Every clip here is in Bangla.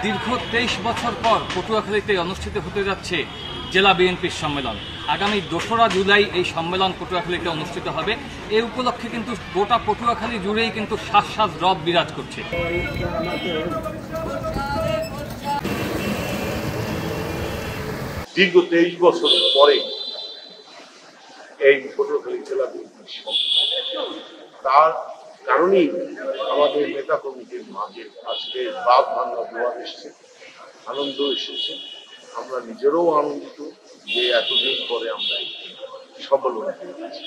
দীর্ঘ 23 বছর পর পটুয়াখালীতে অনুষ্ঠিত হতে যাচ্ছে জেলা বিএনপির সম্মেলন। আগামী 2রা জুলাই এই সম্মেলন পটুয়াখালীতে অনুষ্ঠিত হবে। এই উপলক্ষে কিন্তু গোটা পটুয়াখালী জুড়েই কিন্তু শ্বাস শ্বাস রব বিরাজ করছে। দীর্ঘ 23 বছর পরে এই পটুয়াখালী জেলা বিএনপির সম্মেলন, তার কারণেই আমাদের নেতা কর্মীদের মাঝে আজকে বাপ ভাঙা দোয়া এসেছে, আনন্দ এসেছে। আমরা নিজেরাও আনন্দিত যে এতদিন পরে আমরা সম্মেলন করেছি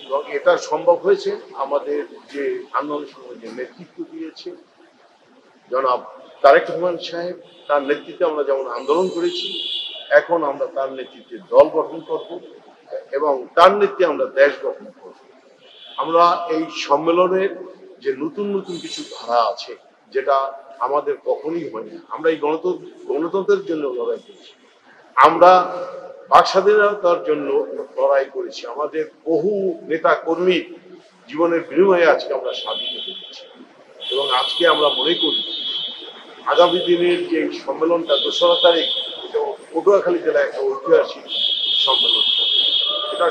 এবং এটা সম্ভব হয়েছে আমাদের যে আন্দোলন সমাজে নেতৃত্ব দিয়েছে জনাব তারেক রহমান সাহেব। তার নেতৃত্বে আমরা যেমন আন্দোলন করেছি, এখন আমরা তার নেতৃত্বে দল গঠন করব এবং তার নেতৃত্বে আমরা দেশ গঠন করব। আমরা এই সম্মেলনের যে নতুন নতুন কিছু ধারা আছে যেটা আমাদের কখনোই হয়নি। আমরা এই গণতন্ত্রের জন্য লড়াই করেছি, আমরা বাক স্বাধীনতার জন্য লড়াই করেছি, আমাদের বহু নেতা কর্মী জীবনের বিনিময়ে আজকে আমরা স্বাধীন হয়েছি এবং আজকে আমরা মনে করি আগামী দিনের যে সম্মেলনটা 2রা তারিখ পটুয়াখালী জেলায় একটা ঐতিহাসিক সম্মেলন। এটা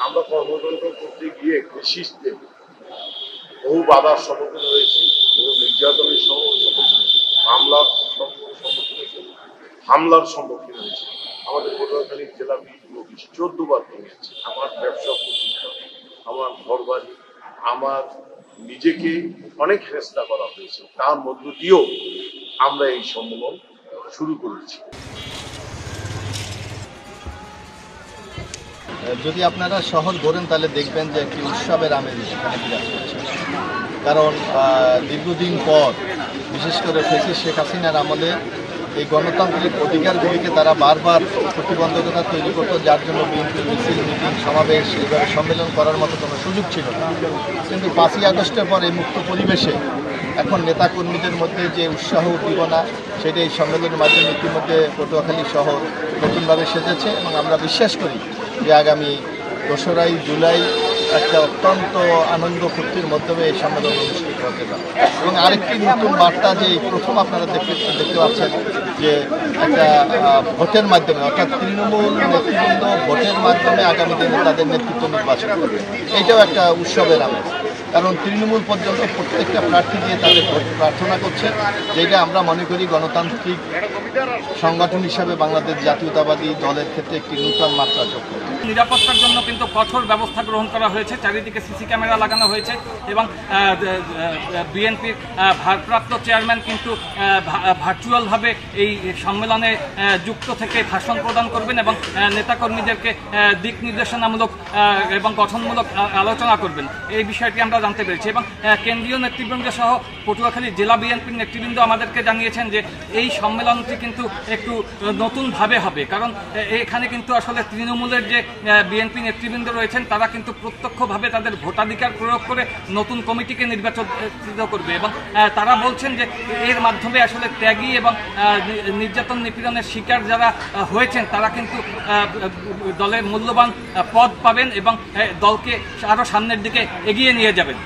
আমরা কর্মযন্ত্র করতে গিয়ে কৃষিতে বহু বাধার সম্মুখীন হয়েছি, বহু নির্যাতনের হামলার সম্মুখীন হয়েছি। আমাদের পটুয়াখালী জেলা বিএনপি অফিস 14 বার ভেঙেছে। আমার ব্যবসা প্রতিষ্ঠান, আমার ঘরবাড়ি, আমার নিজেকে অনেক হেস্তা করা হয়েছে। তার মধ্য দিয়েও আমরা এই সম্মেলন শুরু করেছি। যদি আপনারা শহর ঘোরেন তাহলে দেখবেন যে একটি উৎসবের আমেজ এখানে বিরাজ করছে। কারণ দীর্ঘদিন পর বিশেষ করে ফ্যাসিস্ট শেখ হাসিনার আমলে এই গণতান্ত্রিক অধিকারগুলিকে তারা বারবার প্রতিবন্ধকতা তৈরি করতো, যার জন্য বিএনপি মিছিল, মিটিং, সমাবেশ, এইভাবে সম্মেলন করার মতো কোনো সুযোগ ছিল না। কিন্তু 5ই আগস্টের পর এই মুক্ত পরিবেশে এখন নেতাকর্মীদের মধ্যে যে উৎসাহ উদ্দীপনা, সেটা এই সম্মেলনের মাধ্যমে ইতিমধ্যে পটুয়াখালী শহর নতুনভাবে সেজেছে এবং আমরা বিশ্বাস করি যে আগামী 2রা জুলাই একটা অত্যন্ত আনন্দ ফুর্তির মাধ্যমে এই সম্মেলন অনুষ্ঠিত হতে পারে। এবং আরেকটি নতুন বার্তা যে প্রথম আপনারা দেখতে পাচ্ছেন যে একটা ভোটের মাধ্যমে, অর্থাৎ তৃণমূল নেতৃবৃন্দ ভোটের মাধ্যমে আগামী দিনে তাদের নেতৃত্ব নির্বাচন করবে। এইটাও একটা উৎসবের আমেজ, কারণ তৃণমূল পর্যন্ত প্রত্যেকটা প্রার্থী দিয়ে তাদের ভোট প্রার্থনা করছে, যেটা আমরা মনে করি গণতান্ত্রিক সংগঠন হিসাবে বাংলাদেশ জাতীয়তাবাদী দলের ক্ষেত্রে একটি নূতন মাত্রা যোগ করে। নিরাপত্তার জন্য কিন্তু কঠোর ব্যবস্থা গ্রহণ করা হয়েছে, চারিদিকে সিসি ক্যামেরা লাগানো হয়েছে এবং বিএনপির ভারপ্রাপ্ত চেয়ারম্যান কিন্তু ভার্চুয়ালভাবে এই সম্মেলনে যুক্ত থেকে ভাষণ প্রদান করবেন এবং নেতাকর্মীদেরকে দিক নির্দেশনামূলক এবং গঠনমূলক আলোচনা করবেন। এই বিষয়টি আমরা জানতে পেরেছি এবং কেন্দ্রীয় নেতৃবৃন্দ সহ পটুয়াখালী জেলা বিএনপির নেতৃবৃন্দ আমাদেরকে জানিয়েছেন যে এই সম্মেলনটি কিন্তু একটু নতুনভাবে হবে, কারণ এখানে কিন্তু আসলে তৃণমূলের যে বিএনপি নেতৃবৃন্দ রয়েছেন তারা কিন্তু প্রত্যক্ষভাবে তাদের ভোটাধিকার প্রয়োগ করে নতুন কমিটিকে নির্বাচিত করবে এবং তারা বলছেন যে এর মাধ্যমে আসলে ত্যাগী এবং নির্যাতন নিপীড়নের শিকার যারা হয়েছেন তারা কিন্তু দলের মূল্যবান পদ পাবেন এবং দলকে আরও সামনের দিকে এগিয়ে নিয়ে যাবেন।